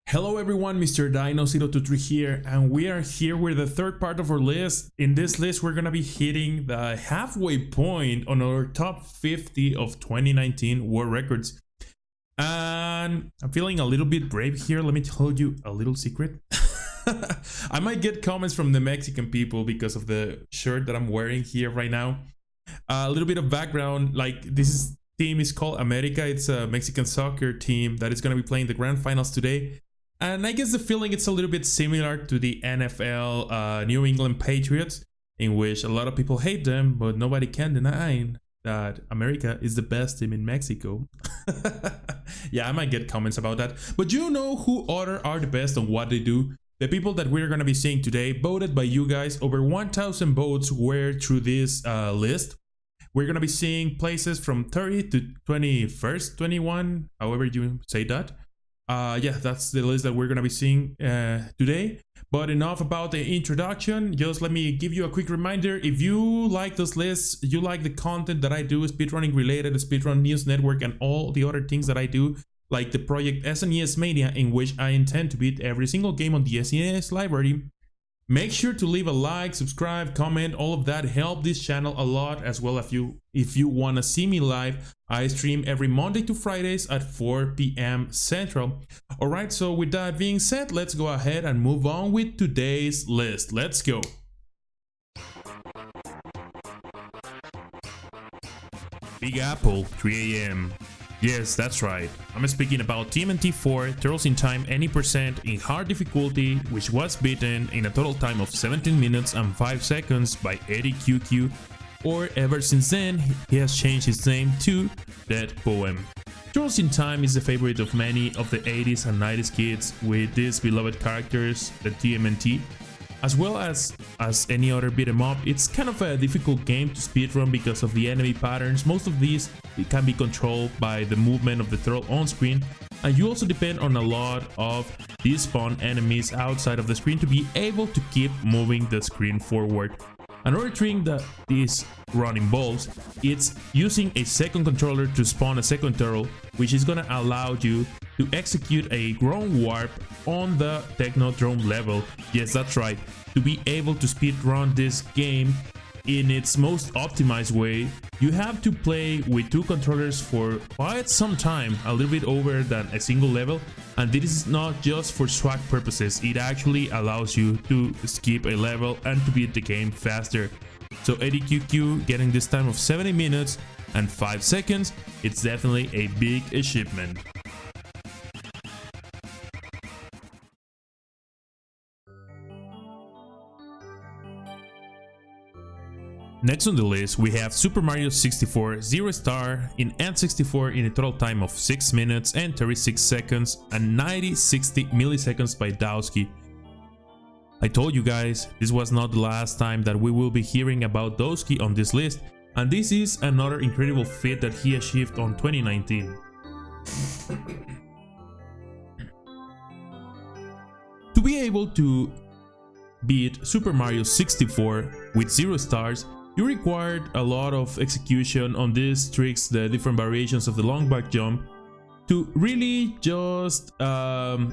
Hello everyone, Mr. Dino023 here, and we are here with the third part of our list. In this list, we're gonna be hitting the halfway point on our top 50 of 2019 world records. And I'm feeling a little bit brave here. Let me tell you a little secret. I might get comments from the Mexican people because of the shirt that I'm wearing here right now. A little bit of background, like this team is called America. It's a Mexican soccer team that is gonna be playing the grand finals today. And I guess the feeling it's a little bit similar to the NFL New England Patriots, in which a lot of people hate them, but nobody can deny that America is the best team in Mexico. Yeah, I might get comments about that. But you know who other are the best and what they do? The people that we're going to be seeing today, voted by you guys. Over 1,000 votes were through this list. We're going to be seeing places from 30 to 21st, 21, however you say that. Yeah, that's the list that we're gonna be seeing today. But enough about the introduction. Just let me give you a quick reminder. If you like this list, you like the content that I do, speedrunning related, Speedrun News Network, and all the other things that I do, like the project SNES Mania, in which I intend to beat every single game on the SNES library, make sure to leave a like, subscribe, comment. All of that help this channel a lot. As well, if you want to see me live, I stream every Monday to Fridays at 4 p.m. Central. Alright, so with that being said, let's go ahead and move on with today's list. Let's go. Big Apple, 3 a.m. Yes, that's right. I'm speaking about TMNT 4 Turtles in Time any percent in hard difficulty, which was beaten in a total time of 17 minutes and 5 seconds by Eddie QQ, or ever since then, he has changed his name to Dead Poem. Turtles in Time is the favorite of many of the 80s and 90s kids with these beloved characters, the TMNT. As well as any other beat 'em up, it's kind of a difficult game to speedrun because of the enemy patterns. Most of these can be controlled by the movement of the turtle on screen, and you also depend on a lot of despawn enemies outside of the screen to be able to keep moving the screen forward. Another thing that this run involves, it's using a second controller to spawn a second turtle, which is gonna allow you to execute a ground warp on the Technodrome level. Yes, that's right. To be able to speedrun this game in its most optimized way, you have to play with two controllers for quite some time, a little bit over than a single level, and this is not just for swag purposes. It actually allows you to skip a level and to beat the game faster. So Eddie QQ getting this time of 70 minutes and 5 seconds, it's definitely a big achievement. Next on the list, we have Super Mario 64 0 star in N64 in a total time of 6 minutes and 36 seconds and 60 milliseconds by Dowski. I told you guys, this was not the last time that we will be hearing about Dowski on this list, and this is another incredible feat that he achieved on 2019. To be able to beat Super Mario 64 with 0 stars, you required a lot of execution on these tricks, the different variations of the long back jump, to really just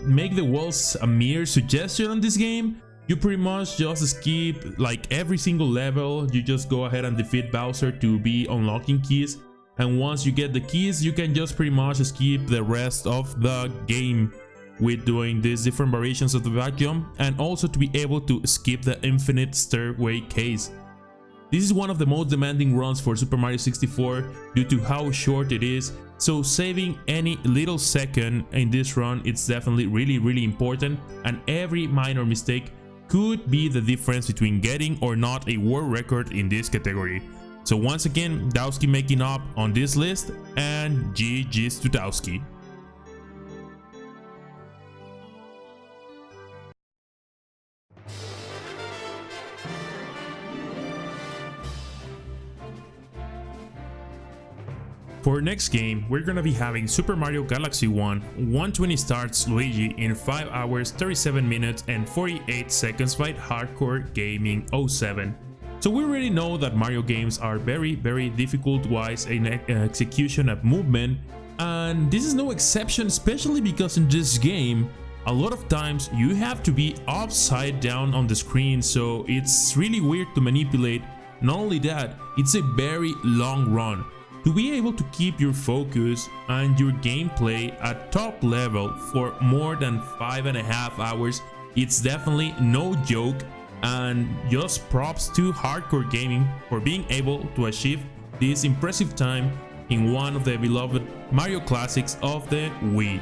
make the walls a mere suggestion on this game. You pretty much just skip like every single level. You just go ahead and defeat Bowser to be unlocking keys, and once you get the keys, you can just pretty much skip the rest of the game with doing these different variations of the back jump, and also to be able to skip the infinite stairway case. This is one of the most demanding runs for Super Mario 64 due to how short it is, so saving any little second in this run, it's definitely really important, and every minor mistake could be the difference between getting or not a world record in this category. So once again, Dowski making up on this list, and GG's to Dowski. For our next game, we're gonna be having Super Mario Galaxy 1 120 stars Luigi in 5 hours 37 minutes and 48 seconds by Hardcore Gaming 07. So we already know that Mario games are very difficult wise in execution and movement, and this is no exception, especially because in this game a lot of times you have to be upside down on the screen, so it's really weird to manipulate. Not only that, it's a very long run. To be able to keep your focus and your gameplay at top level for more than 5.5 hours, it's definitely no joke, and just props to Hardcore Gaming for being able to achieve this impressive time in one of the beloved Mario classics of the Wii.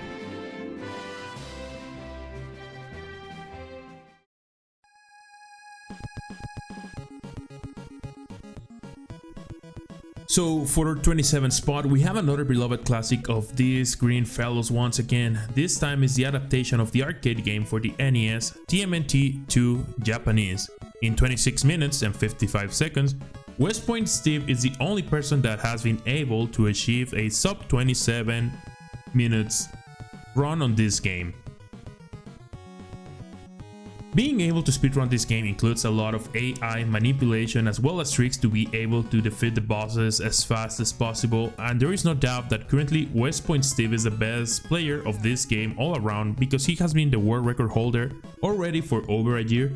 So for our 27th spot, we have another beloved classic of these green fellows once again. This time is the adaptation of the arcade game for the NES, TMNT 2 Japanese. In 26 minutes and 55 seconds, West Point Steve is the only person that has been able to achieve a sub 27 minutes run on this game. Being able to speedrun this game includes a lot of AI manipulation as well as tricks to be able to defeat the bosses as fast as possible, and there is no doubt that currently West Point Steve is the best player of this game all around because he has been the world record holder already for over a year,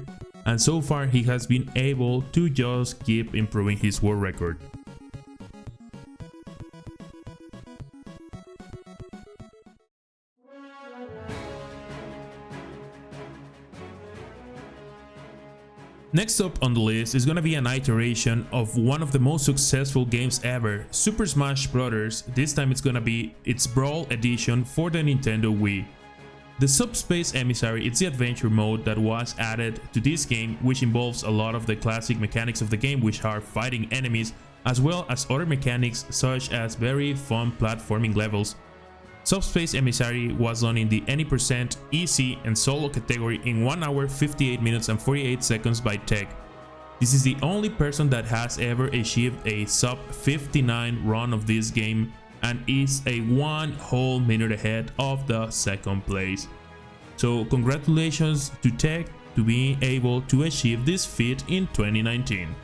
and so far he has been able to just keep improving his world record. Next up on the list is gonna be an iteration of one of the most successful games ever, Super Smash Bros. This time it's gonna be its Brawl edition for the Nintendo Wii. The Subspace Emissary is the adventure mode that was added to this game, which involves a lot of the classic mechanics of the game, which are fighting enemies, as well as other mechanics such as very fun platforming levels. Subspace Emissary was done in the any% easy and solo category in 1 hour 58 minutes and 48 seconds by Tech. This is the only person that has ever achieved a sub 59 run of this game and is a 1 whole minute ahead of the second place. So congratulations to Tech to being able to achieve this feat in 2019.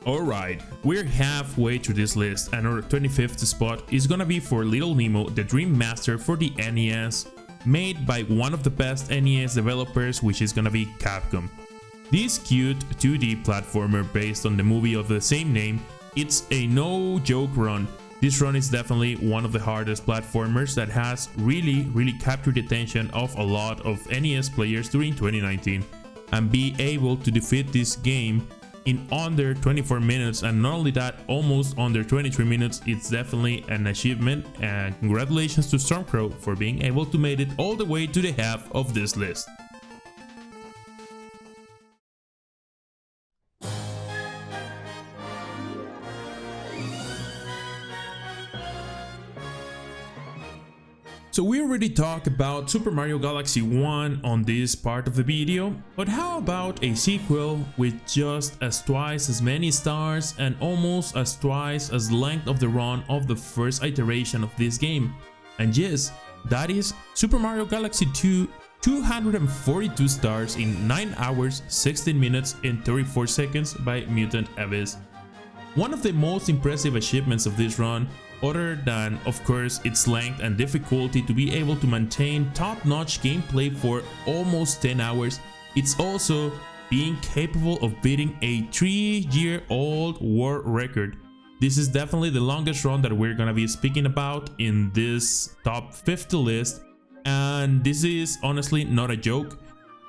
Alright, we're halfway through this list and our 25th spot is gonna be for Little Nemo, the Dream Master for the NES, made by one of the best NES developers, which is gonna be Capcom. This cute 2D platformer based on the movie of the same name, it's a no joke run. This run is definitely one of the hardest platformers that has really captured the attention of a lot of NES players during 2019, and be able to defeat this game in under 24 minutes, and not only that, almost under 23 minutes, it's definitely an achievement, and congratulations to Stormcrow for being able to make it all the way to the half of this list. So we already talked about Super Mario Galaxy 1 on this part of the video, but how about a sequel with just twice as many stars and almost twice as length of the run of the first iteration of this game? And yes, that is Super Mario Galaxy 2, 242 stars in 9 hours, 16 minutes and 34 seconds by Mutant Abyss. One of the most impressive achievements of this run, other than of course its length and difficulty to be able to maintain top-notch gameplay for almost 10 hours, it's also being capable of beating a 3-year-old world record. This is definitely the longest run that we're gonna be speaking about in this top 50 list, and this is honestly not a joke.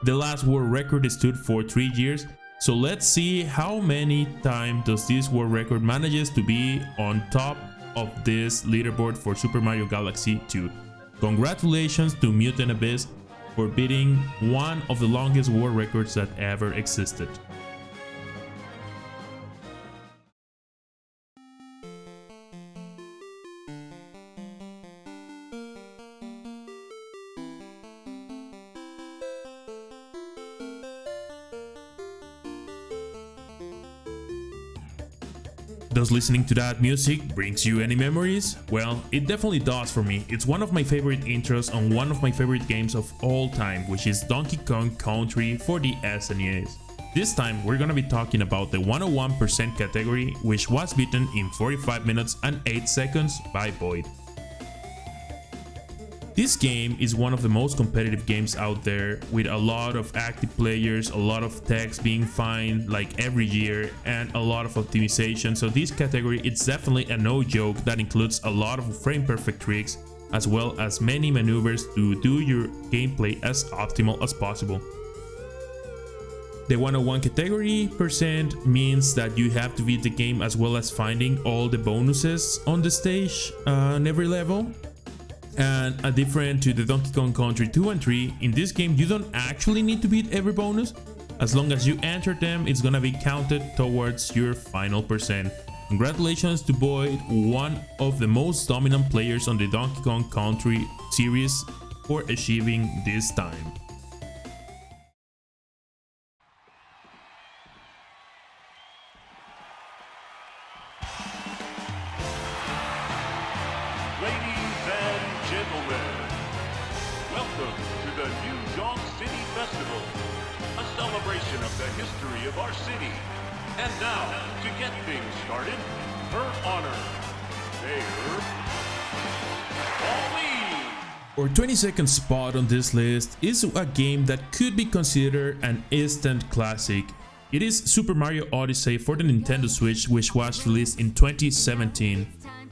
The last world record stood for 3 years, so let's see how many times does this world record manages to be on top of this leaderboard for Super Mario Galaxy 2. Congratulations to Mutant Abyss for beating one of the longest world records that ever existed. Does listening to that music brings you any memories? Well, it definitely does for me. It's one of my favorite intros on one of my favorite games of all time, which is Donkey Kong Country for the SNES. This time we're gonna be talking about the 101% category, which was beaten in 45 minutes and 8 seconds by Boyd. This game is one of the most competitive games out there, with a lot of active players, a lot of techs being fined like every year, and a lot of optimization. So this category, it's definitely a no joke that includes a lot of frame perfect tricks, as well as many maneuvers to do your gameplay as optimal as possible. The 101 category percent means that you have to beat the game as well as finding all the bonuses on the stage on every level. And different to the Donkey Kong Country 2 and 3, in this game you don't actually need to beat every bonus. As long as you enter them, it's gonna be counted towards your final percent. Congratulations to Boyd, one of the most dominant players on the Donkey Kong Country series, for achieving this time. Ladies and gentlemen, welcome to the New York City Festival, a celebration of the history of our city. And now, to get things started, her honor, Mayor Pauline. Our 22nd spot on this list is a game that could be considered an instant classic. It is Super Mario Odyssey for the Nintendo Switch, which was released in 2017.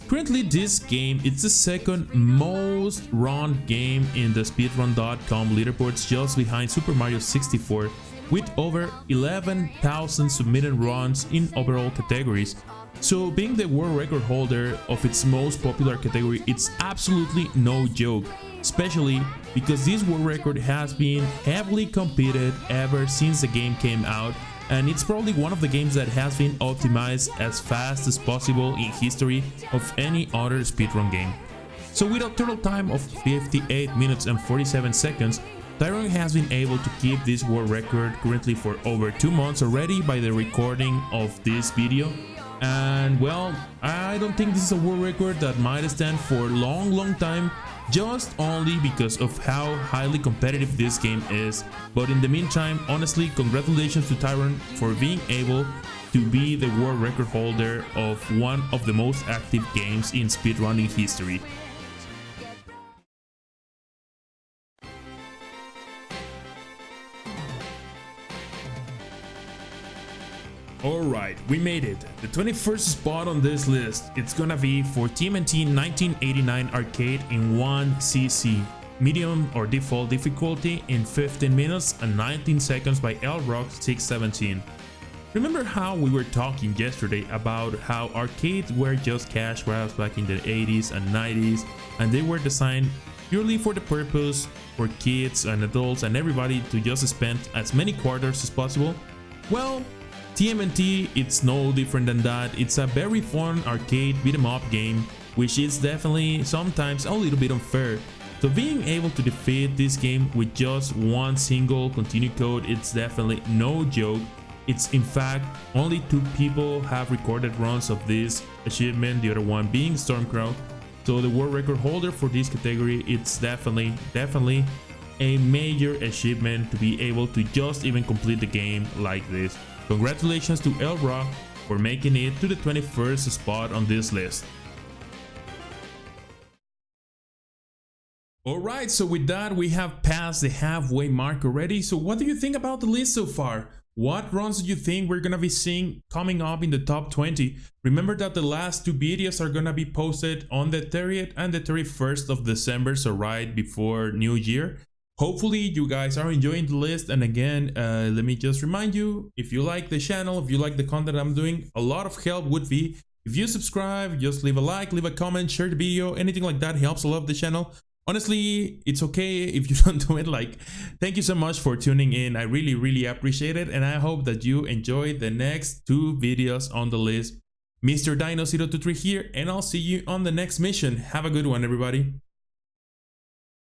Currently, this game is the second most run game in the Speedrun.com leaderboards, just behind Super Mario 64, with over 11,000 submitted runs in overall categories. So being the world record holder of its most popular category, it's absolutely no joke, especially because this world record has been heavily competed ever since the game came out, and it's probably one of the games that has been optimized as fast as possible in history of any other speedrun game. So with a total time of 58 minutes and 47 seconds, Tyrone has been able to keep this world record currently for over 2 months already by the recording of this video. And well, I don't think this is a world record that might stand for a long time, just only because of how highly competitive this game is. But in the meantime, honestly, congratulations to Tyrone for being able to be the world record holder of one of the most active games in speedrunning history. Alright, we made it. The 21st spot on this list, it's gonna be for TMNT 1989 Arcade in 1cc. Medium or default difficulty in 15 minutes and 19 seconds by LRock617. Remember how we were talking yesterday about how arcades were just cash grabs back in the 80s and 90s, and they were designed purely for the purpose for kids and adults and everybody to just spend as many quarters as possible? Well, TMNT, it's no different than that. It's a very fun arcade beat 'em up game, which is definitely sometimes a little bit unfair. So being able to defeat this game with just one single continue code, it's definitely no joke. It's in fact only 2 people have recorded runs of this achievement, the other one being Stormcrow. So the world record holder for this category, it's definitely a major achievement to be able to just even complete the game like this. Congratulations to Elrock for making it to the 21st spot on this list. Alright, so with that we have passed the halfway mark already. So what do you think about the list so far? What runs do you think we're gonna be seeing coming up in the top 20? Remember that the last 2 videos are gonna be posted on the 30th and the 31st of December, so right before New Year. Hopefully you guys are enjoying the list, and again, let me just remind you, if you like the channel, if you like the content I'm doing, a lot of help would be if you subscribe, just leave a like, leave a comment, share the video, anything like that helps a lot the channel. Honestly, it's okay if you don't do it. Like, thank you so much for tuning in. I really appreciate it, and I hope that you enjoyed the next 2 videos on the list. Mr. Dino023 here, and I'll see you on the next mission. Have a good one, everybody.